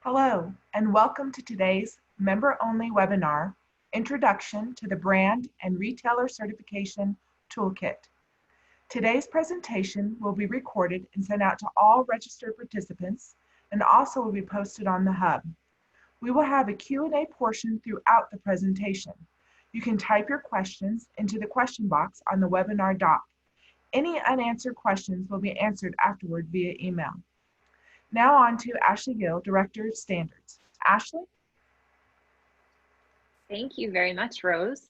Hello, and welcome to today's member-only webinar, Introduction to the Brand and Retailer Certification Toolkit. Today's presentation will be recorded and sent out to all registered participants and also will be posted on the Hub. We will have a Q&A portion throughout the presentation. You can type your questions into the question box on the webinar doc. Any unanswered questions will be answered afterward via email. Now on to Ashley Gill, Director of Standards. Ashley? Thank you very much, Rose.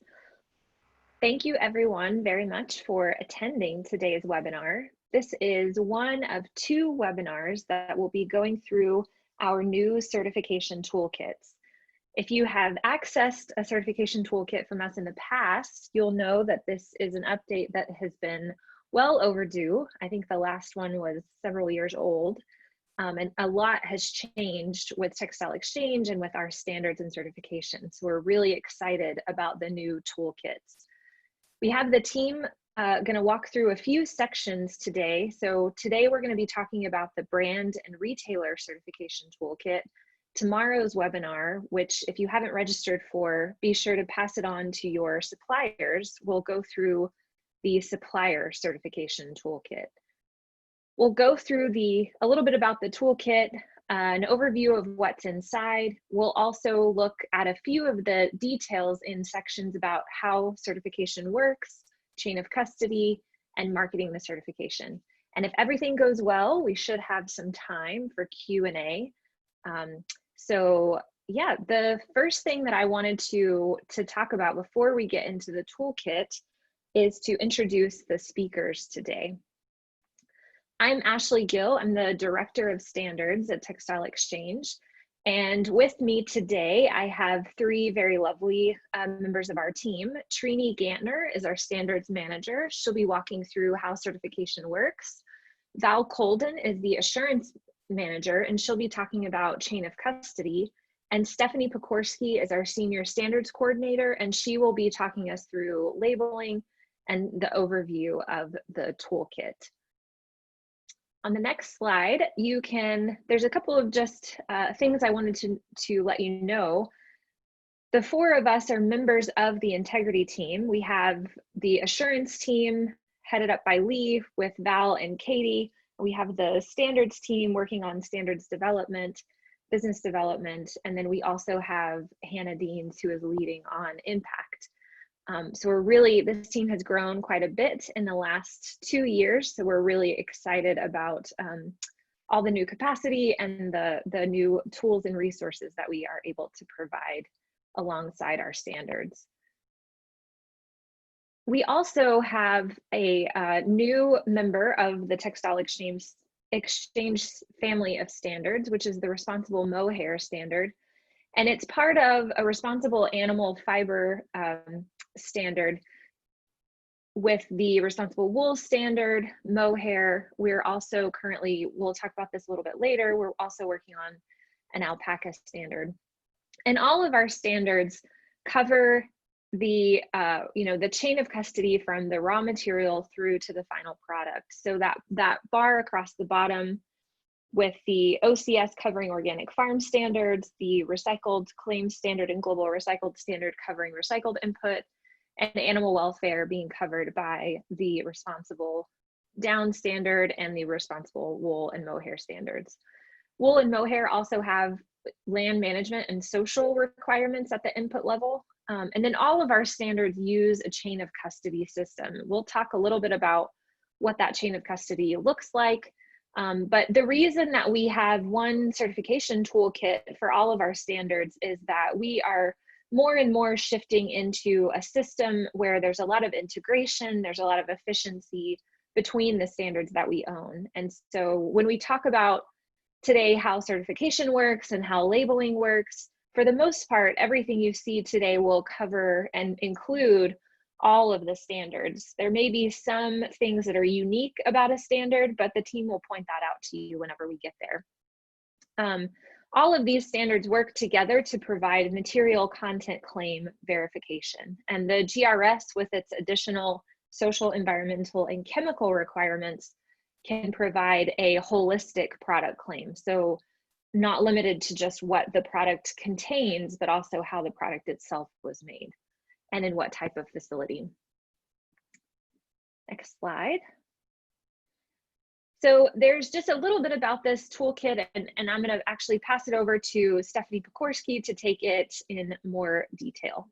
Thank you everyone very much for attending today's webinar. This is one of two webinars that will be going through our new certification toolkits. If you have accessed a certification toolkit from us in the past, you'll know that this is an update that has been well overdue. I think the last one was several years old. And a lot has changed with Textile Exchange and with our standards and certifications. So we're really excited about the new toolkits. We have the team going to walk through a few sections today. So today we're going to be talking about the brand and retailer certification toolkit. Tomorrow's webinar, which if you haven't registered for, be sure to pass it on to your suppliers. We'll go through the supplier certification toolkit. We'll go through a little bit about the toolkit, an overview of what's inside. We'll also look at a few of the details in sections about how certification works, chain of custody, and marketing the certification. And if everything goes well, we should have some time for Q&A. So yeah, the first thing that I wanted to talk about before we get into the toolkit is to introduce the speakers today. I'm Ashley Gill. I'm the Director of Standards at Textile Exchange. And with me today, I have three very lovely members of our team. Trini Gantner is our Standards Manager. She'll be walking through how certification works. Val Colden is the Assurance Manager, and she'll be talking about chain of custody. And Stephanie Pokorski is our Senior Standards Coordinator, and she will be talking us through labeling and the overview of the toolkit. On the next slide, there's a couple of just things I wanted to let you know. The four of us are members of the integrity team. We have the assurance team headed up by Lee with Val and Katie. We have the standards team working on standards development, business development, and then we also have Hannah Deans who is leading on impact. So this team has grown quite a bit in the last 2 years. So we're really excited about all the new capacity and the new tools and resources that we are able to provide alongside our standards. We also have a new member of the Textile Exchange family of standards, which is the Responsible Mohair Standard. And it's part of a responsible animal fiber standard with the responsible wool standard, mohair. We're also we'll talk about this a little bit later, we're also working on an alpaca standard. And all of our standards cover the chain of custody from the raw material through to the final product. So that bar across the bottom with the OCS covering organic farm standards, the recycled claims standard and global recycled standard covering recycled input, and animal welfare being covered by the responsible down standard and the responsible wool and mohair standards. Wool and mohair also have land management and social requirements at the input level. And then all of our standards use a chain of custody system. We'll talk a little bit about what that chain of custody looks like. But the reason that we have one certification toolkit for all of our standards is that we are more and more shifting into a system where there's a lot of integration, there's a lot of efficiency between the standards that we own. And so when we talk about today how certification works and how labeling works, for the most part, everything you see today will cover and include all of the standards. There may be some things that are unique about a standard, but the team will point that out to you whenever we get there. All of these standards work together to provide material content claim verification. And the GRS, with its additional social, environmental, and chemical requirements, can provide a holistic product claim. So not limited to just what the product contains, but also how the product itself was made and in what type of facility. Next slide. So there's just a little bit about this toolkit, and I'm going to actually pass it over to Stephanie Pokorski to take it in more detail.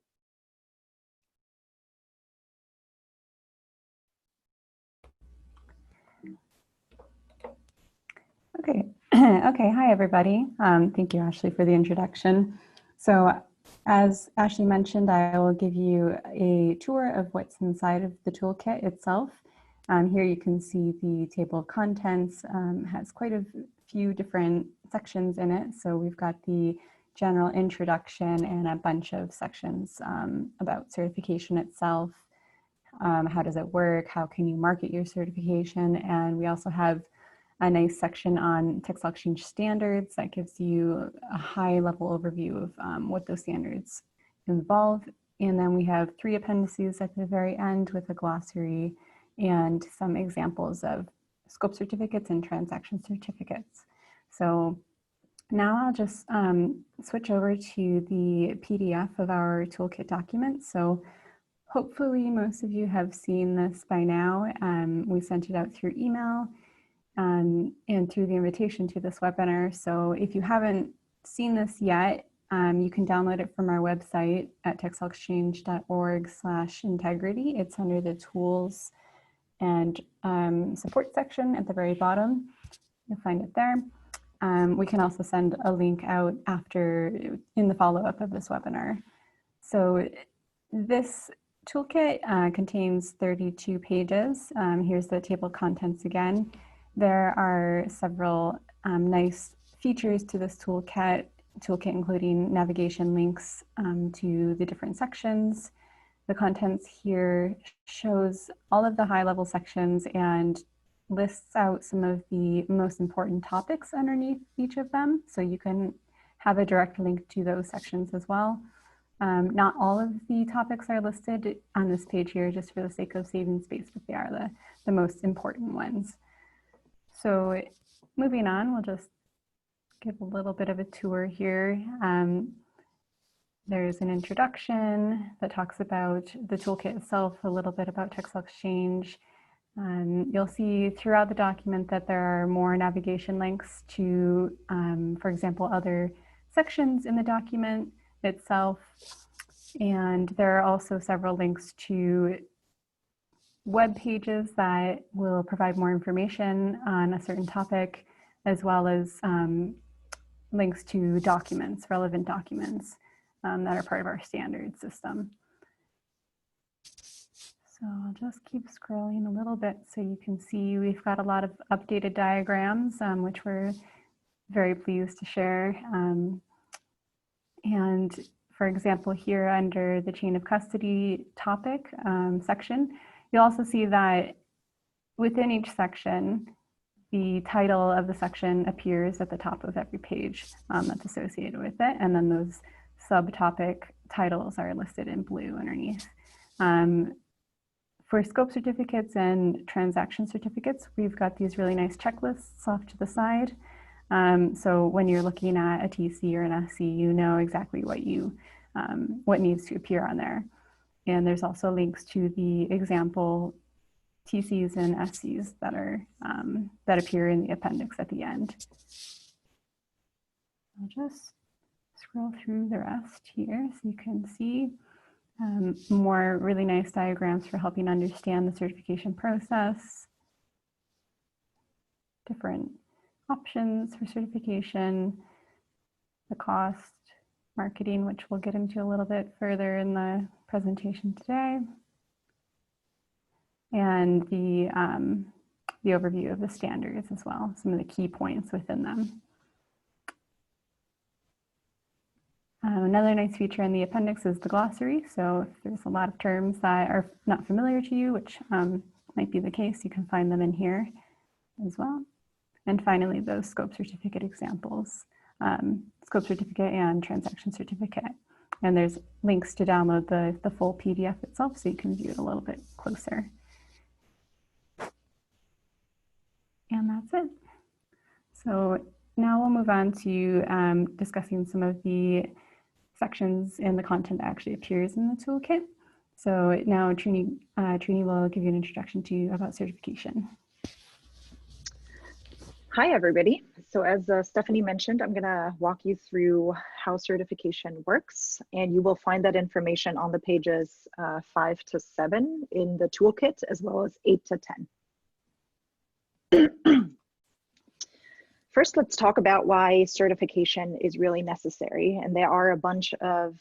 Okay. Okay. Hi, everybody. Thank you, Ashley, for the introduction. So as Ashley mentioned, I will give you a tour of what's inside of the toolkit itself. Here you can see the table of contents has quite a few different sections in it. So we've got the general introduction and a bunch of sections about certification itself. How does it work? How can you market your certification? And we also have a nice section on Textile Exchange Standards that gives you a high-level overview of what those standards involve. And then we have 3 appendices at the very end with a glossary and some examples of scope certificates and transaction certificates. So now I'll just switch over to the PDF of our toolkit document. So hopefully most of you have seen this by now. We sent it out through email and through the invitation to this webinar. So if you haven't seen this yet, you can download it from our website at textileexchange.org/integrity. It's under the tools and support section at the very bottom. You'll find it there. We can also send a link out after in the follow-up of this webinar. So this toolkit contains 32 pages. Here's the table of contents again. There are several nice features to this toolkit including navigation links to the different sections. The contents here shows all of the high-level sections and lists out some of the most important topics underneath each of them. So you can have a direct link to those sections as well. Not all of the topics are listed on this page here just for the sake of saving space, but they are the most important ones. So moving on, we'll just give a little bit of a tour here. There's an introduction that talks about the toolkit itself, a little bit about Textile Exchange. You'll see throughout the document that there are more navigation links to, for example, other sections in the document itself. And there are also several links to web pages that will provide more information on a certain topic, as well as links to documents, relevant documents that are part of our standard system. So I'll just keep scrolling a little bit so you can see we've got a lot of updated diagrams, which we're very pleased to share. And for example, here under the chain of custody topic section, you'll also see that within each section, the title of the section appears at the top of every page that's associated with it. And then those subtopic titles are listed in blue underneath. For scope certificates and transaction certificates, we've got these really nice checklists off to the side. So when you're looking at a TC or an SC, you know exactly what needs to appear on there. And there's also links to the example TCs and SCs that are that appear in the appendix at the end. I'll just scroll through the rest here so you can see more really nice diagrams for helping understand the certification process, different options for certification, the cost, marketing, which we'll get into a little bit further in the presentation today, and the overview of the standards as well, some of the key points within them. Another nice feature in the appendix is the glossary. So if there's a lot of terms that are not familiar to you, which might be the case, you can find them in here as well. And finally, those scope certificate examples, scope certificate and transaction certificate. And there's links to download the full PDF itself so you can view it a little bit closer. And that's it. So now we'll move on to discussing some of the sections and the content that actually appears in the toolkit. So now Trini will give you an introduction to about certification. Hi, everybody. So as Stephanie mentioned, I'm going to walk you through how certification works, and you will find that information on the pages 5 to 7 in the toolkit, as well as 8 to 10. First, let's talk about why certification is really necessary. And there are a bunch of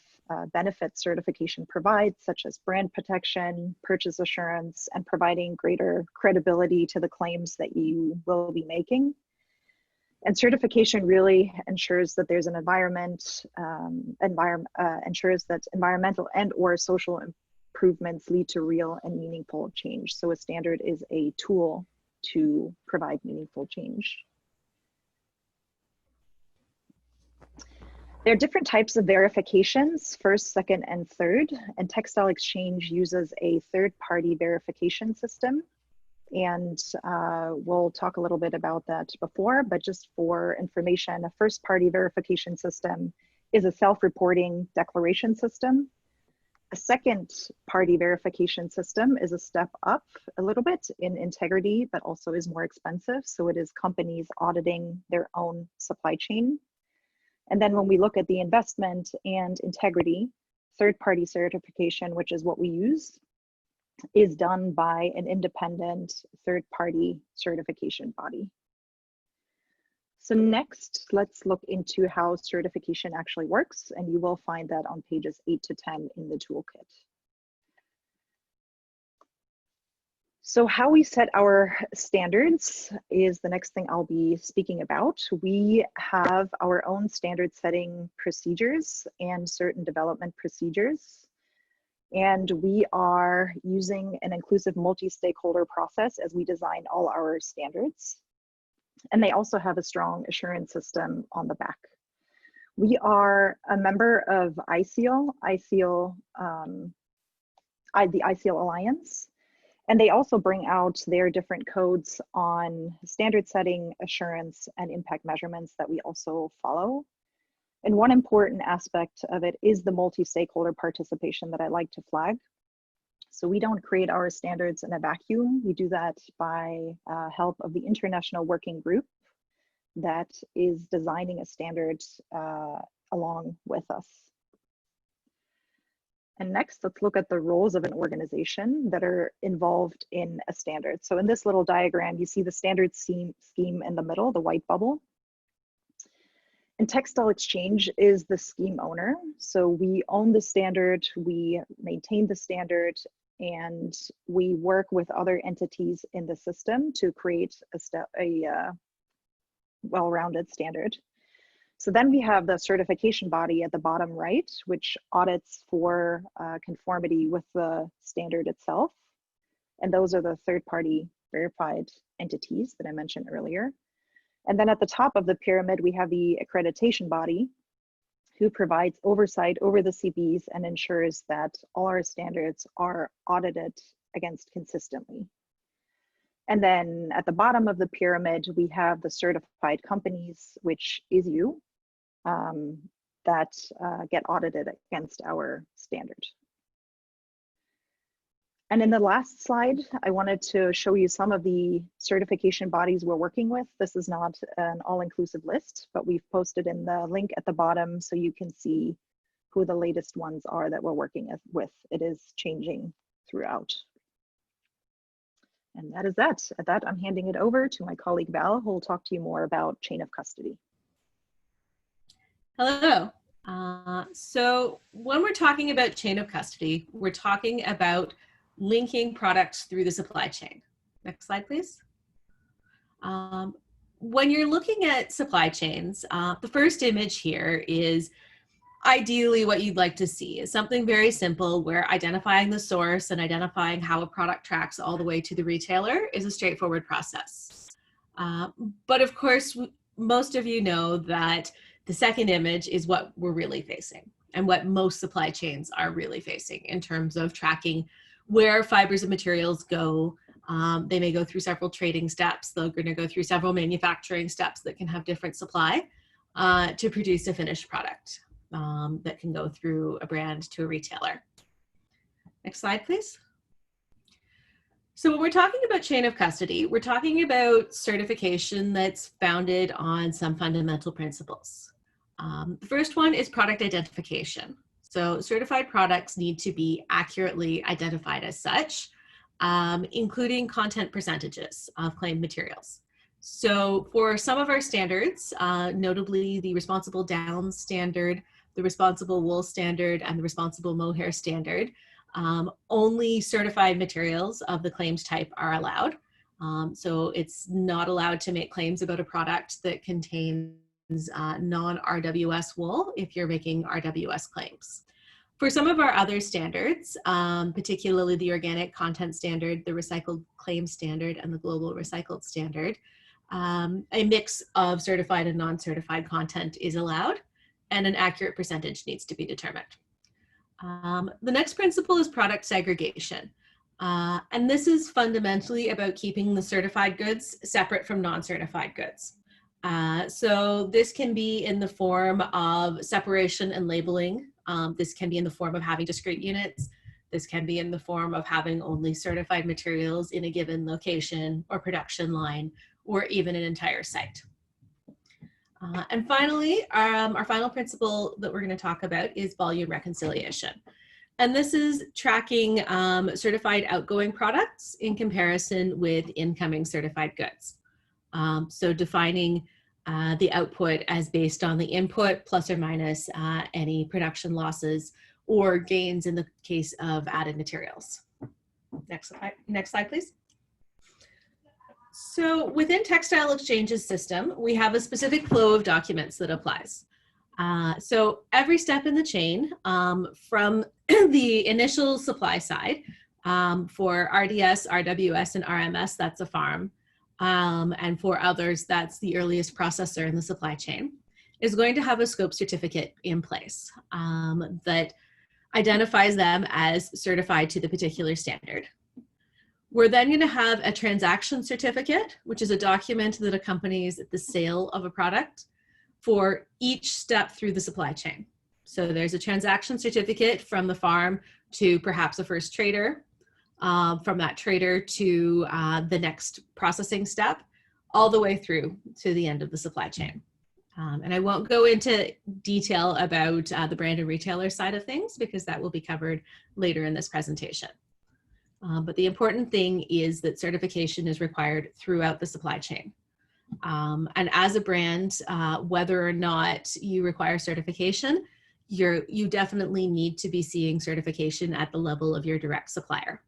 benefits certification provides, such as brand protection, purchase assurance, and providing greater credibility to the claims that you will be making. And certification really ensures that there's an ensures that environmental and or social improvements lead to real and meaningful change. So a standard is a tool to provide meaningful change. There are different types of verifications, first, second, and third, and Textile Exchange uses a third-party verification system. And we'll talk a little bit about that before, but just for information, a first-party verification system is a self-reporting declaration system. A second-party verification system is a step up a little bit in integrity, but also is more expensive. So it is companies auditing their own supply chain. And then when we look at the investment and integrity, third-party certification, which is what we use, is done by an independent third-party certification body. So next, let's look into how certification actually works, and you will find that on pages 8 to 10 in the toolkit. So how we set our standards is the next thing I'll be speaking about. We have our own standard setting procedures and certain development procedures. And we are using an inclusive multi-stakeholder process as we design all our standards. And they also have a strong assurance system on the back. We are a member of the ICL Alliance. And they also bring out their different codes on standard setting, assurance, and impact measurements that we also follow. And one important aspect of it is the multi-stakeholder participation that I like to flag. So we don't create our standards in a vacuum. We do that by help of the International Working Group that is designing a standard along with us. And next, let's look at the roles of an organization that are involved in a standard. So in this little diagram, you see the standard scheme in the middle, the white bubble. And Textile Exchange is the scheme owner. So we own the standard, we maintain the standard, and we work with other entities in the system to create a well-rounded standard. So then we have the certification body at the bottom right, which audits for conformity with the standard itself. And those are the third-party verified entities that I mentioned earlier. And then at the top of the pyramid, we have the accreditation body who provides oversight over the CBs and ensures that all our standards are audited against consistently. And then at the bottom of the pyramid, we have the certified companies, which is you, that get audited against our standard. And in the last slide, I wanted to show you some of the certification bodies we're working with. This is not an all-inclusive list, but we've posted in the link at the bottom so you can see who the latest ones are that we're working with. It is changing throughout. And that is that. At that, I'm handing it over to my colleague Val, who will talk to you more about chain of custody. Hello. So when we're talking about chain of custody, we're talking about linking products through the supply chain. Next slide, please. When you're looking at supply chains, the first image here is ideally what you'd like to see is something very simple where identifying the source and identifying how a product tracks all the way to the retailer is a straightforward process. But of course, most of you know that the second image is what we're really facing and what most supply chains are really facing in terms of tracking where fibers and materials go, They may go through several trading steps. They're going to go through several manufacturing steps that can have different supply to produce a finished product that can go through a brand to a retailer. Next slide, please. So when we're talking about chain of custody, we're talking about certification that's founded on some fundamental principles. The first one is product identification. So certified products need to be accurately identified as such, including content percentages of claimed materials. So for some of our standards, notably the Responsible Down Standard, the Responsible Wool Standard, and the Responsible Mohair Standard, only certified materials of the claimed type are allowed. So it's not allowed to make claims about a product that contains non-RWS wool if you're making RWS claims. For some of our other standards, particularly the Organic Content Standard, the Recycled Claim Standard, and the Global Recycled Standard, a mix of certified and non-certified content is allowed, and an accurate percentage needs to be determined. The next principle is product segregation. And this is fundamentally about keeping the certified goods separate from non-certified goods. So this can be in the form of separation and labeling. This can be in the form of having discrete units. This can be in the form of having only certified materials in a given location or production line, or even an entire site. And finally, our final principle that we're going to talk about is volume reconciliation. And this is tracking certified outgoing products in comparison with incoming certified goods. So defining the output as based on the input plus or minus any production losses or gains in the case of added materials. Next slide, please. So within Textile Exchange's system, we have a specific flow of documents that applies. So every step in the chain, from the initial supply side, for RDS, RWS, and RMS, that's a farm, and for others, that's the earliest processor in the supply chain, is going to have a scope certificate in place that identifies them as certified to the particular standard. We're then going to have a transaction certificate, which is a document that accompanies the sale of a product for each step through the supply chain. So there's a transaction certificate from the farm to perhaps a first trader, from that trader to the next processing step, all the way through to the end of the supply chain. And I won't go into detail about the brand and retailer side of things because that will be covered later in this presentation. But the important thing is that certification is required throughout the supply chain. And as a brand, whether or not you require certification, you definitely need to be seeing certification at the level of your direct supplier.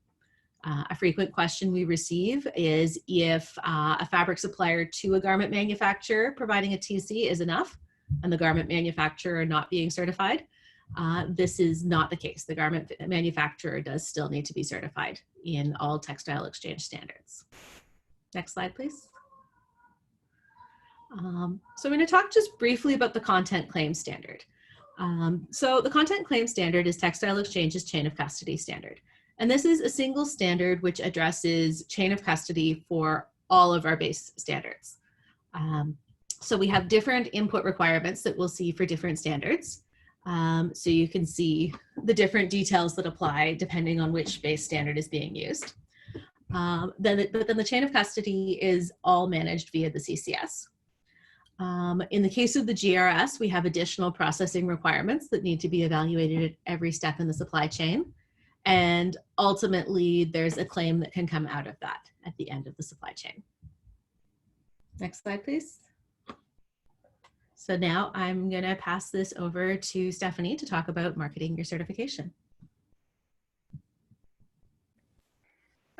A frequent question we receive is if a fabric supplier to a garment manufacturer providing a TC is enough and the garment manufacturer not being certified. This is not the case. The garment manufacturer does still need to be certified in all Textile Exchange standards. Next slide, please. So I'm going to talk just briefly about the Content Claim Standard. So the Content Claim Standard is Textile Exchange's chain of custody standard. And this is a single standard which addresses chain of custody for all of our base standards. So we have different input requirements that we'll see for different standards. So you can see the different details that apply depending on which base standard is being used. But then the chain of custody is all managed via the CCS. In the case of the GRS, we have additional processing requirements that need to be evaluated at every step in the supply chain. And ultimately, there's a claim that can come out of that at the end of the supply chain. Next slide, please. So now I'm going to pass this over to Stephanie to talk about marketing your certification.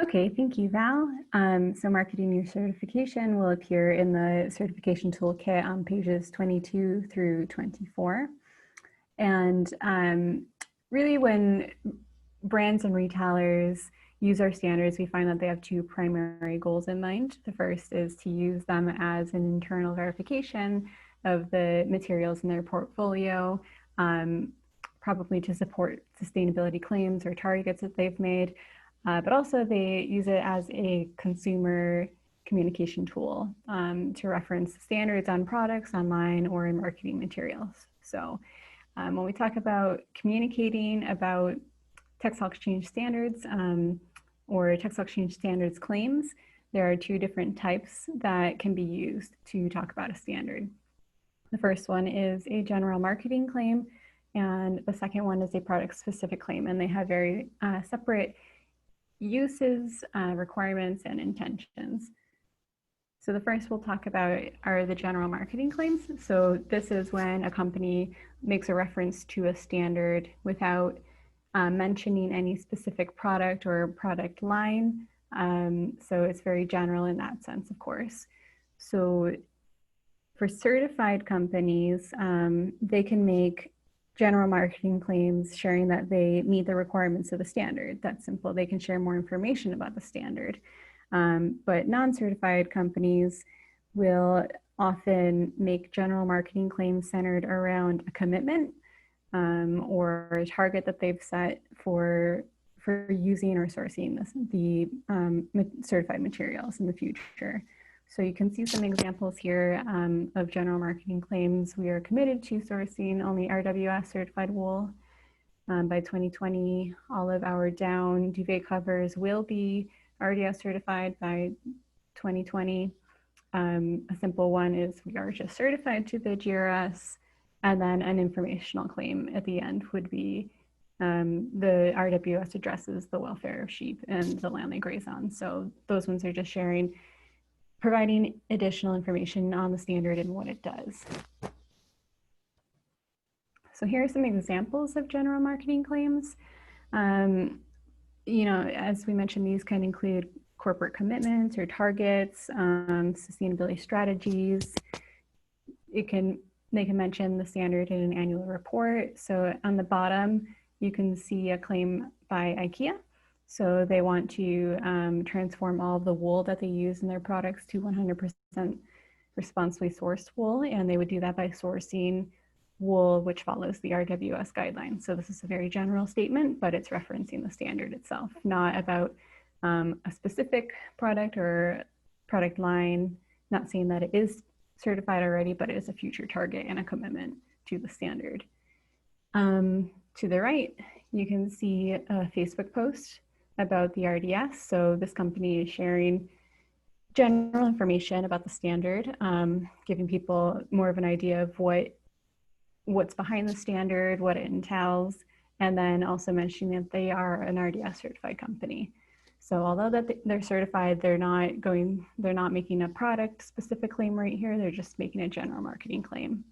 Okay, thank you, Val. So marketing your certification will appear in the certification toolkit on pages 22 through 24. And really when brands and retailers use our standards, we find that they have two primary goals in mind. The first is to use them as an internal verification of the materials in their portfolio, probably to support sustainability claims or targets that they've made. but also they use it as a consumer communication tool to reference standards on products online or in marketing materials. So when we talk about communicating about Textile Exchange Standards or Textile Exchange Standards claims, there are two different types that can be used to talk about a standard. The first one is a general marketing claim, and the second one is a product-specific claim, and they have very separate uses, requirements, and intentions. So the first we'll talk about are the general marketing claims. So this is when a company makes a reference to a standard without mentioning any specific product or product line. So it's very general in that sense, of course. So for certified companies, they can make general marketing claims sharing that they meet the requirements of the standard. That's simple. They can share more information about the standard. But non-certified companies will often make general marketing claims centered around a commitment or a target that they've set for using or sourcing the certified materials in the future. So you can see some examples here of general marketing claims. We are committed to sourcing only RWS certified wool. By 2020, all of our down duvet covers will be RDS certified by 2020. A simple one is we are just certified to the GRS, and then an informational claim at the end would be the RWS addresses the welfare of sheep and the land they graze on. So those ones are just sharing, providing additional information on the standard and what it does. So here are some examples of general marketing claims. You know, as we mentioned, these can include corporate commitments or targets, sustainability strategies. They can mention the standard in an annual report. So on the bottom, you can see a claim by IKEA. So they want to transform all of the wool that they use in their products to 100% responsibly sourced wool, and they would do that by sourcing wool which follows the RWS guidelines. So this is a very general statement, but it's referencing the standard itself, not about a specific product or product line, not saying that it is certified already, but it is a future target and a commitment to the standard. To the right, you can see a Facebook post about the RDS. So this company is sharing general information about the standard, giving people more of an idea of what's behind the standard, what it entails, and then also mentioning that they are an RDS certified company. So although that they're certified, they're not making a product specific claim right here, they're just making a general marketing claim.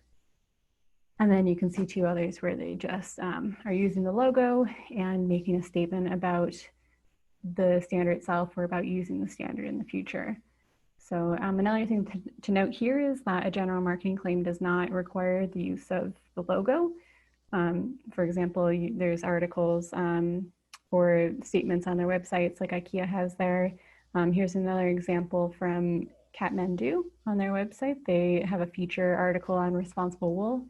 And then you can see two others where they just are using the logo and making a statement about the standard itself or about using the standard in the future. So another thing to note here is that a general marketing claim does not require the use of the logo. For example, there's articles or statements on their websites like IKEA has there. Here's another example from Kathmandu on their website. They have a feature article on responsible wool,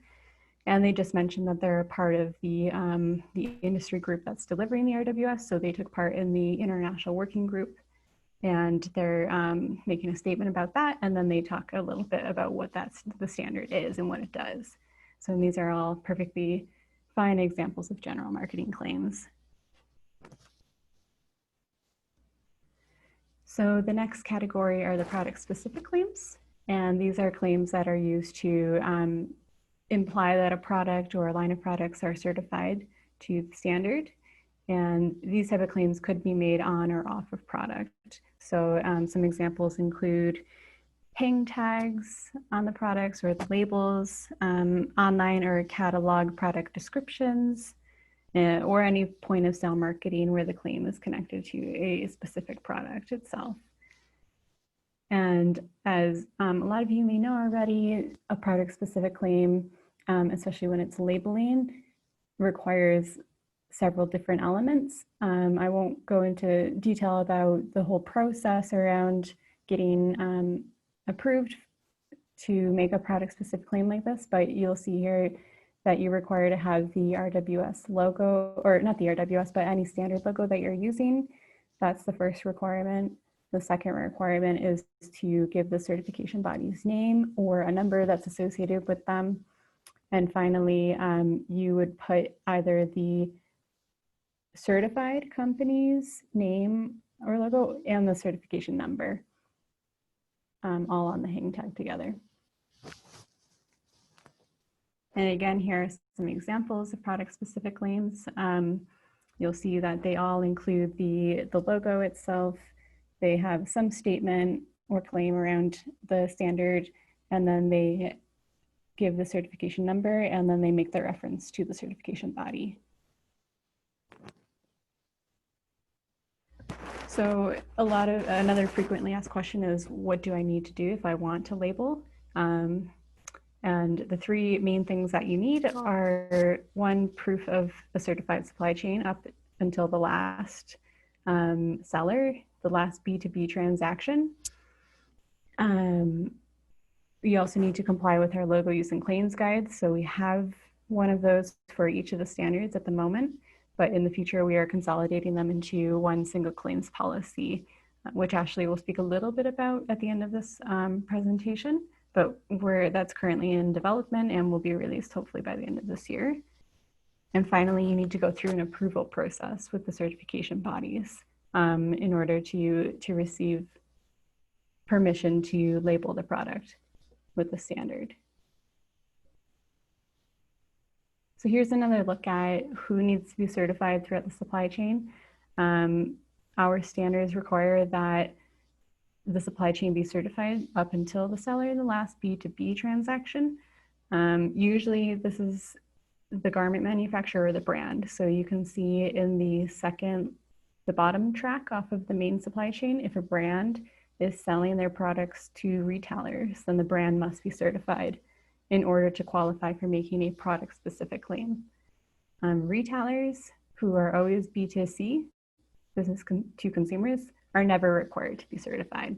and they just mentioned that they're a part of the industry group that's delivering the RWS. So they took part in the international working group, and they're making a statement about that. And then they talk a little bit about what the standard is and what it does. So these are all perfectly fine examples of general marketing claims. So the next category are the product-specific claims. And these are claims that are used to imply that a product or a line of products are certified to the standard. And these type of claims could be made on or off of product. So some examples include hang tags on the products or the labels, online or catalog product descriptions, or any point of sale marketing where the claim is connected to a specific product itself. And as a lot of you may know already, a product specific claim, especially when it's labeling, requires several different elements. I won't go into detail about the whole process around getting approved to make a product specific claim like this, but you'll see here that you require to have the RWS logo, or not the RWS, but any standard logo that you're using That's the first requirement. The second requirement is to give the certification body's name or a number that's associated with them. And finally, you would put either the certified company's name or logo and the certification number, all on the hang tag together. And again, here are some examples of product-specific claims. You'll see that they all include the logo itself. They have some statement or claim around the standard, and then they give the certification number, and then they make the reference to the certification body. So another frequently asked question is, what do I need to do if I want to label? And the three main things that you need are: one, proof of a certified supply chain up until the last seller, the last B2B transaction. You also need to comply with our logo use and claims guide. So we have one of those for each of the standards at the moment, but in the future we are consolidating them into one single claims policy, which Ashley will speak a little bit about at the end of this presentation. But that's currently in development and will be released hopefully by the end of this year. And finally, you need to go through an approval process with the certification bodies in order to receive permission to label the product with the standard. So here's another look at who needs to be certified throughout the supply chain. Our standards require that the supply chain be certified up until the seller in the last B2B transaction. Usually this is the garment manufacturer or the brand. So you can see in the bottom track off of the main supply chain, if a brand is selling their products to retailers, then the brand must be certified in order to qualify for making a product specific claim. Retailers, who are always B2C, business to consumers, are never required to be certified.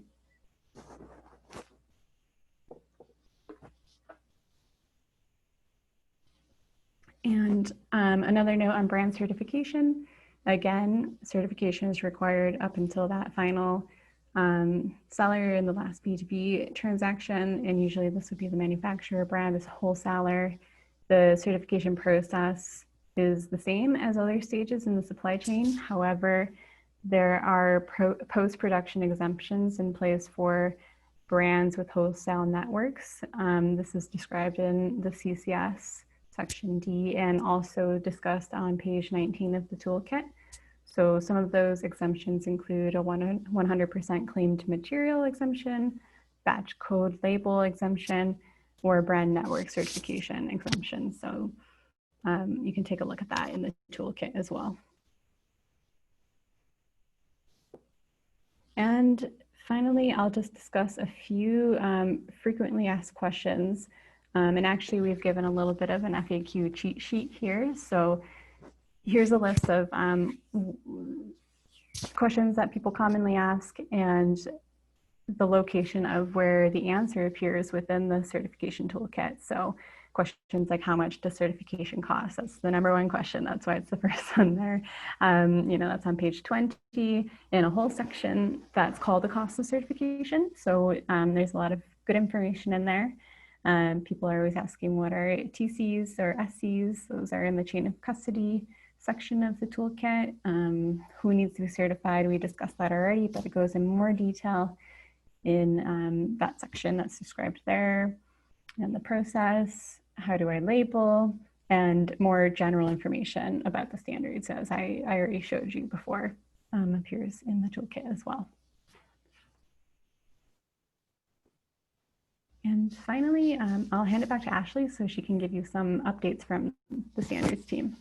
And another note on brand certification. Again, certification is required up until that final seller in the last B2B transaction, and usually this would be the manufacturer, brand as wholesaler. The certification process is the same as other stages in the supply chain. However, there are post-production exemptions in place for brands with wholesale networks. This is described in the CCS section D and also discussed on page 19 of the toolkit. So some of those exemptions include a 100% claimed material exemption, batch code label exemption, or brand network certification exemption. So you can take a look at that in the toolkit as well. And finally, I'll just discuss a few frequently asked questions. And actually, we've given a little bit of an FAQ cheat sheet here. So here's a list of questions that people commonly ask and the location of where the answer appears within the certification toolkit. So questions like, how much does certification cost? That's the number one question. That's why it's the first one there. That's on page 20 in a whole section that's called the cost of certification. So there's a lot of good information in there. People are always asking, what are TCs or SCs? Those are in the chain of custody section of the toolkit. Who needs to be certified? We discussed that already, but it goes in more detail in that section that's described there. And the process, how do I label, and more general information about the standards, as I already showed you before, appears in the toolkit as well. And finally, I'll hand it back to Ashley so she can give you some updates from the standards team.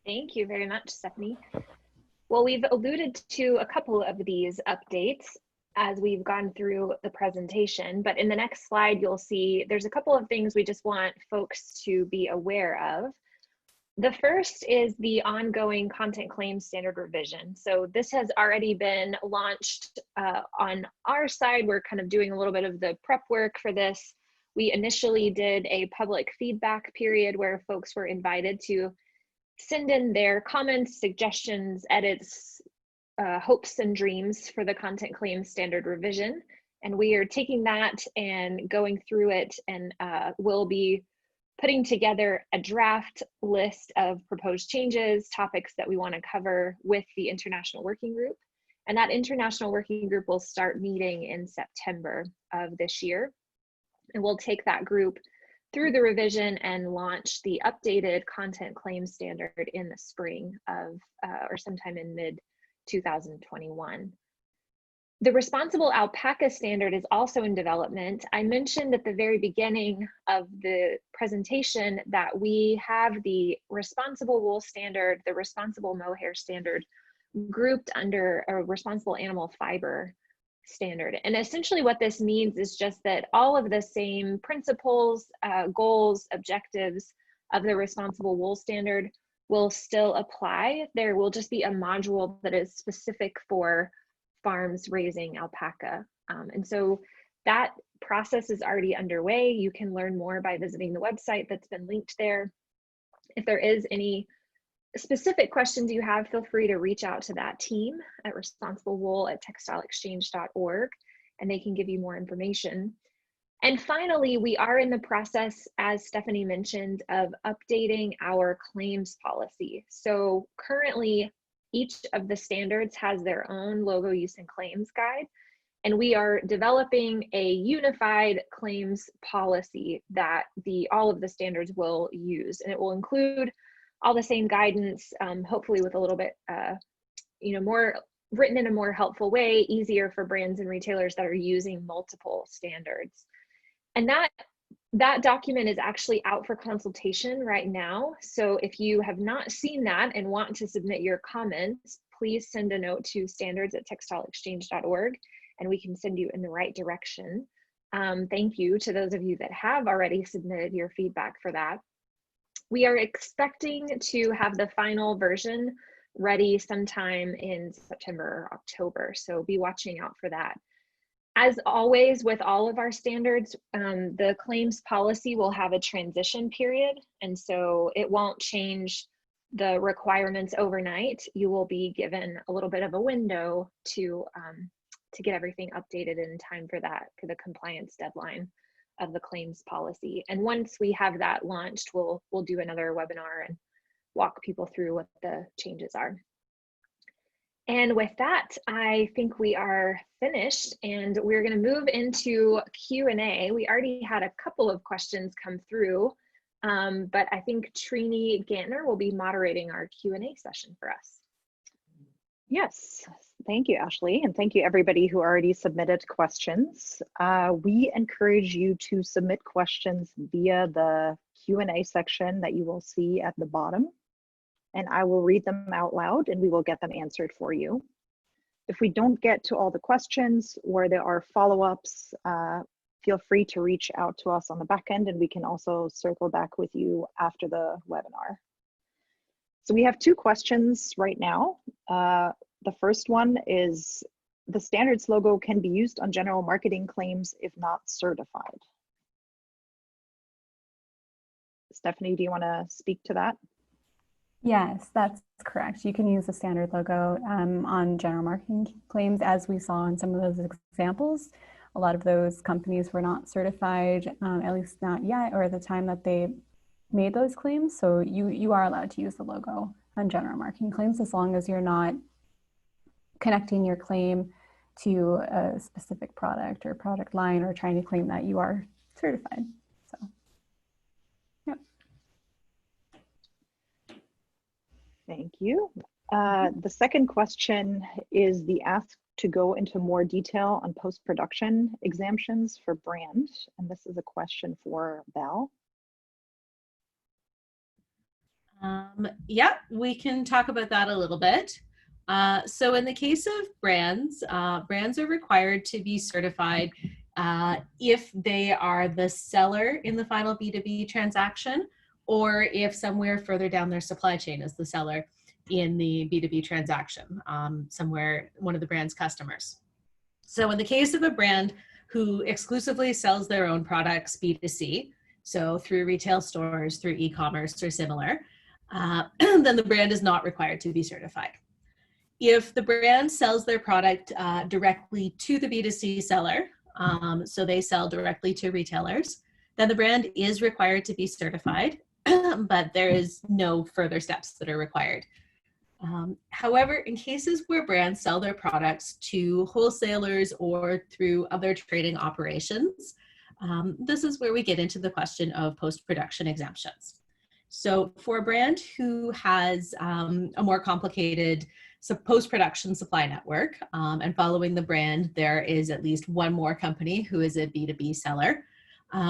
Thank you very much, Stephanie. Well, we've alluded to a couple of these updates as we've gone through the presentation, but in the next slide, you'll see there's a couple of things we just want folks to be aware of. The first is the ongoing content claims standard revision. So this has already been launched on our side. We're kind of doing a little bit of the prep work for this. We initially did a public feedback period where folks were invited to send in their comments, suggestions, edits, hopes and dreams for the content claims standard revision. And we are taking that and going through it, and we'll be putting together a draft list of proposed changes, topics that we want to cover with the International Working Group. And that International Working Group will start meeting in September of this year. And we'll take that group through the revision and launch the updated content claims standard in the spring of, or sometime in mid-2021. The responsible alpaca standard is also in development. I mentioned at the very beginning of the presentation that we have the responsible wool standard, the responsible mohair standard, grouped under a responsible animal fiber standard. And essentially what this means is just that all of the same principles, goals, objectives of the responsible wool standard will still apply. There will just be a module that is specific for farms raising alpaca. And so that process is already underway. You can learn more by visiting the website that's been linked there. If there is any specific questions you have, feel free to reach out to that team at responsiblewool@textileexchange.org, and they can give you more information. And finally, we are in the process, as Stephanie mentioned, of updating our claims policy. So currently, each of the standards has their own logo use and claims guide, and we are developing a unified claims policy that all of the standards will use, and it will include all the same guidance, hopefully with a little bit, more written in a more helpful way, easier for brands and retailers that are using multiple standards. And that document is actually out for consultation right now. So if you have not seen that and want to submit your comments, please send a note to standards@textileexchange.org, and we can send you in the right direction. Thank you to those of you that have already submitted your feedback for that. We are expecting to have the final version ready sometime in September or October, so be watching out for that. As always with all of our standards, the claims policy will have a transition period, and so it won't change the requirements overnight. You will be given a little bit of a window to get everything updated in time for the compliance deadline of the claims policy. And once we have that launched, we'll do another webinar and walk people through what the changes are. And with that, I think we are finished, and we're going to move into Q&A. We already had a couple of questions come through, but I think Trini Gantner will be moderating our Q&A session for us. Yes, thank you, Ashley, and thank you everybody who already submitted questions. We encourage you to submit questions via the Q&A section that you will see at the bottom, and I will read them out loud and we will get them answered for you. If we don't get to all the questions or there are follow-ups, feel free to reach out to us on the back end, and we can also circle back with you after the webinar. So we have two questions right now. The first one is, the standards logo can be used on general marketing claims if not certified. Stephanie, do you want to speak to that? Yes, that's correct. You can use the standard logo on general marketing claims, as we saw in some of those examples. A lot of those companies were not certified, at least not yet, or at the time that they made those claims. So you are allowed to use the logo on general marketing claims, as long as you're not connecting your claim to a specific product or product line, or trying to claim that you are certified. So, yep. Thank you. The second question is the ask to go into more detail on post-production exemptions for brand. And this is a question for Val. Yeah, we can talk about that a little bit. So in the case of brands, brands are required to be certified if they are the seller in the final B2B transaction, or if somewhere further down their supply chain is the seller in the B2B transaction, somewhere one of the brand's customers. So in the case of a brand who exclusively sells their own products B2C, so through retail stores, through e-commerce or similar, then the brand is not required to be certified. If the brand sells their product directly to the B2C seller, so they sell directly to retailers, then the brand is required to be certified, but there is no further steps that are required. However, in cases where brands sell their products to wholesalers or through other trading operations, this is where we get into the question of post-production exemptions. So for a brand who has a more complicated post-production supply network, and following the brand, there is at least one more company who is a B2B seller,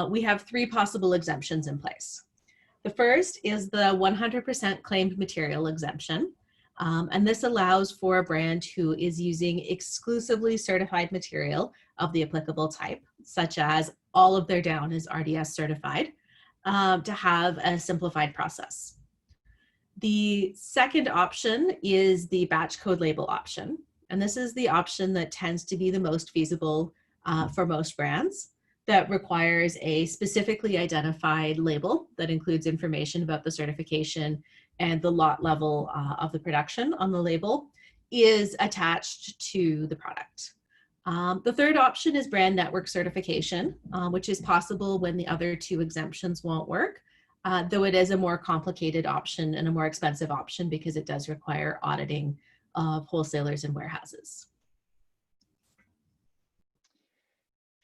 we have three possible exemptions in place. The first is the 100% claimed material exemption. And this allows for a brand who is using exclusively certified material of the applicable type, such as all of their down is RDS certified, to have a simplified process. The second option is the batch code label option. And this is the option that tends to be the most feasible for most brands, that requires a specifically identified label that includes information about the certification and the lot level of the production on the label is attached to the product. The third option is brand network certification, which is possible when the other two exemptions won't work, though it is a more complicated option and a more expensive option because it does require auditing of wholesalers and warehouses.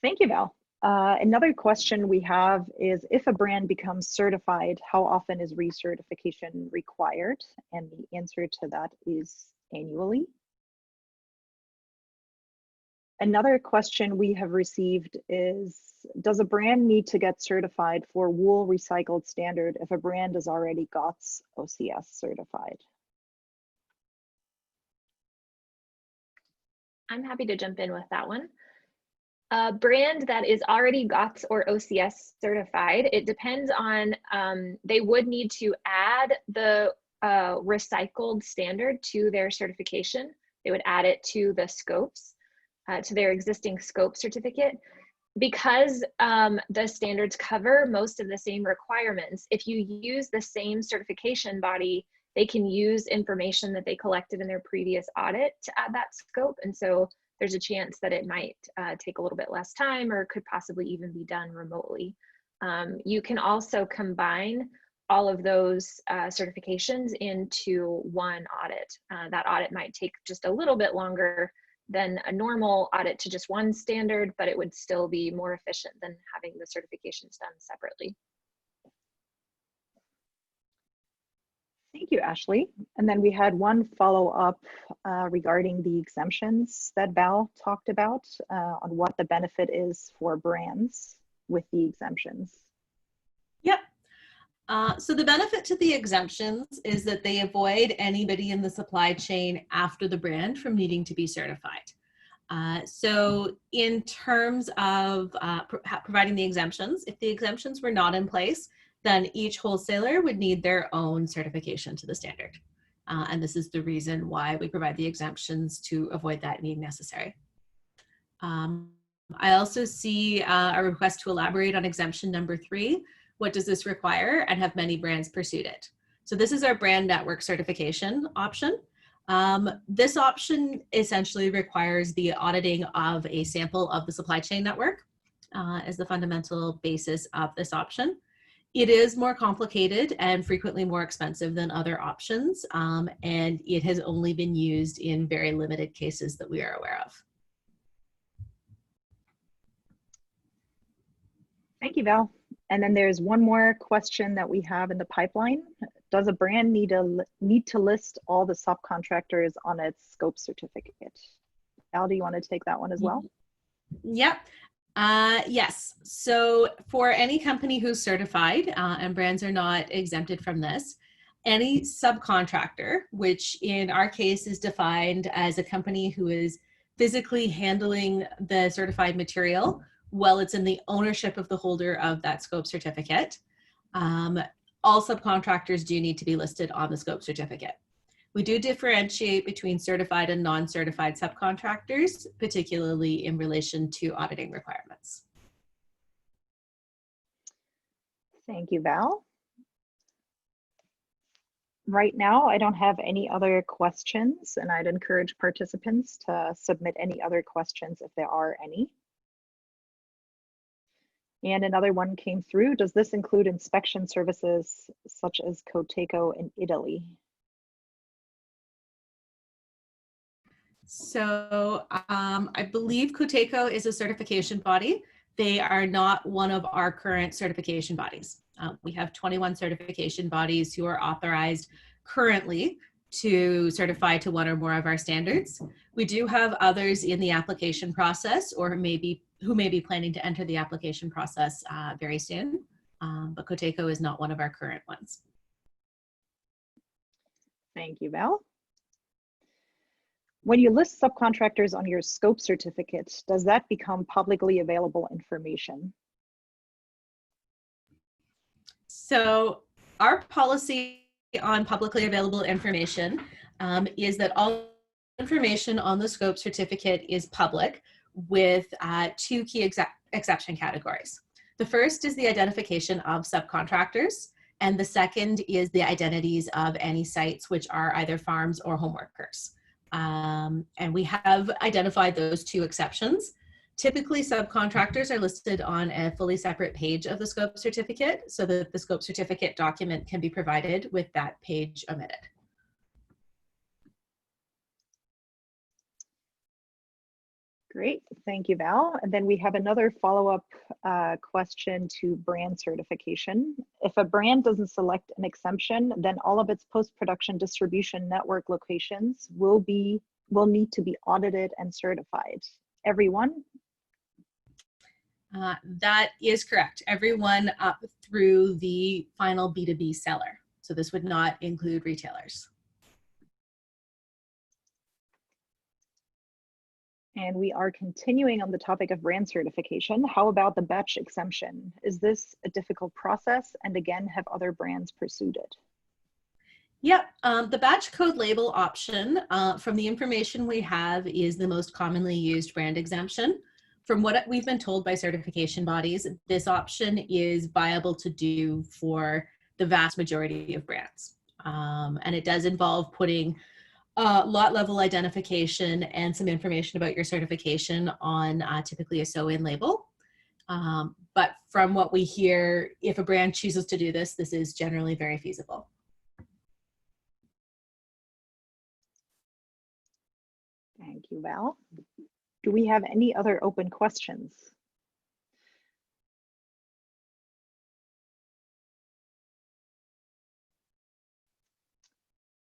Thank you, Val. Another question we have is, if a brand becomes certified, how often is recertification required? And the answer to that is annually. Another question we have received is, does a brand need to get certified for wool recycled standard if a brand is already GOTS OCS certified? I'm happy to jump in with that one. A brand that is already GOTS or OCS certified, it depends on, they would need to add the recycled standard to their certification. They would add it to the scopes, to their existing scope certificate. Because the standards cover most of the same requirements, if you use the same certification body, they can use information that they collected in their previous audit to add that scope. And so there's a chance that it might take a little bit less time, or could possibly even be done remotely. You can also combine all of those certifications into one audit. That audit might take just a little bit longer than a normal audit to just one standard, but it would still be more efficient than having the certifications done separately. Thank you, Ashley. And then we had one follow-up regarding the exemptions that Val talked about, on what the benefit is for brands with the exemptions. Yep. So the benefit to the exemptions is that they avoid anybody in the supply chain after the brand from needing to be certified. So in terms of providing the exemptions, if the exemptions were not in place, then each wholesaler would need their own certification to the standard. And this is the reason why we provide the exemptions, to avoid that being necessary. I also see a request to elaborate on exemption number 3. What does this require, and have many brands pursued it? So this is our brand network certification option. This option essentially requires the auditing of a sample of the supply chain network as the fundamental basis of this option. It is more complicated and frequently more expensive than other options, and it has only been used in very limited cases that we are aware of. Thank you, Val. And then there's one more question that we have in the pipeline. Does a brand need to list all the subcontractors on its scope certificate? Val, do you want to take that one as well? Yep. Yes. So for any company who's certified, and brands are not exempted from this, any subcontractor, which in our case is defined as a company who is physically handling the certified material while it's in the ownership of the holder of that scope certificate, all subcontractors do need to be listed on the scope certificate. We do differentiate between certified and non-certified subcontractors, particularly in relation to auditing requirements. Thank you, Val. Right now, I don't have any other questions, and I'd encourage participants to submit any other questions if there are any. And another one came through. Does this include inspection services such as Coteco in Italy? So I believe Coteco is a certification body. They are not one of our current certification bodies. We have 21 certification bodies who are authorized currently to certify to one or more of our standards. We do have others in the application process, or who may be planning to enter the application process very soon, but Coteco is not one of our current ones. Thank you, Val. When you list subcontractors on your scope certificate, does that become publicly available information? So our policy on publicly available information is that all information on the scope certificate is public, with two key exception categories. The first is the identification of subcontractors, and the second is the identities of any sites which are either farms or home workers. And we have identified those two exceptions. Typically, subcontractors are listed on a fully separate page of the scope certificate so that the scope certificate document can be provided with that page omitted. Great, thank you, Val. And then we have another follow-up question to brand certification. If a brand doesn't select an exemption, then all of its post-production distribution network locations will need to be audited and certified. Everyone? That is correct. Everyone up through the final B2B seller. So this would not include retailers. And we are continuing on the topic of brand certification. How about the batch exemption? Is this a difficult process? And again, have other brands pursued it? Yep, the batch code label option, from the information we have, is the most commonly used brand exemption. From what we've been told by certification bodies, this option is viable to do for the vast majority of brands. And it does involve putting lot level identification and some information about your certification on typically a sew-in label. But from what we hear, if a brand chooses to do this, this is generally very feasible. Thank you, Val. Do we have any other open questions?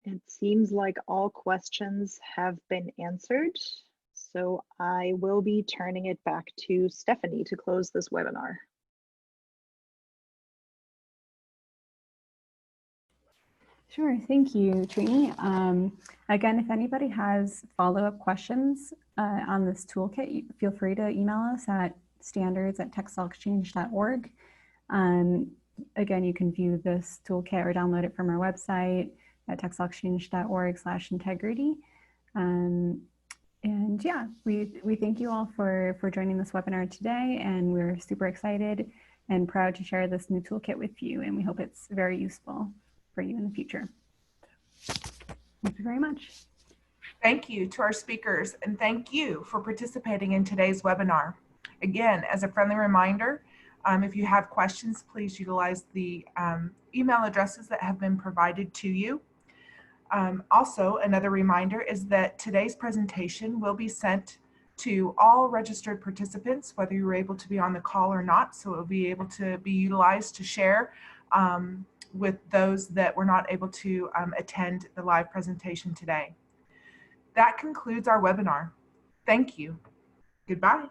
It seems like all questions have been answered, so I will be turning it back to Stephanie to close this webinar. Sure, thank you, Trini. Again, if anybody has follow-up questions on this toolkit, feel free to email us at standards@textileexchange.org. Again, you can view this toolkit or download it from our website at textileexchange.org/integrity. And yeah, we thank you all for joining this webinar today, and we're super excited and proud to share this new toolkit with you, and we hope it's very useful for you in the future. Thank you very much. Thank you to our speakers, and thank you for participating in today's webinar. Again, as a friendly reminder, if you have questions, please utilize the email addresses that have been provided to you. Also, another reminder is that today's presentation will be sent to all registered participants, whether you were able to be on the call or not, so it will be able to be utilized to share with those that were not able to attend the live presentation today. That concludes our webinar. Thank you. Goodbye.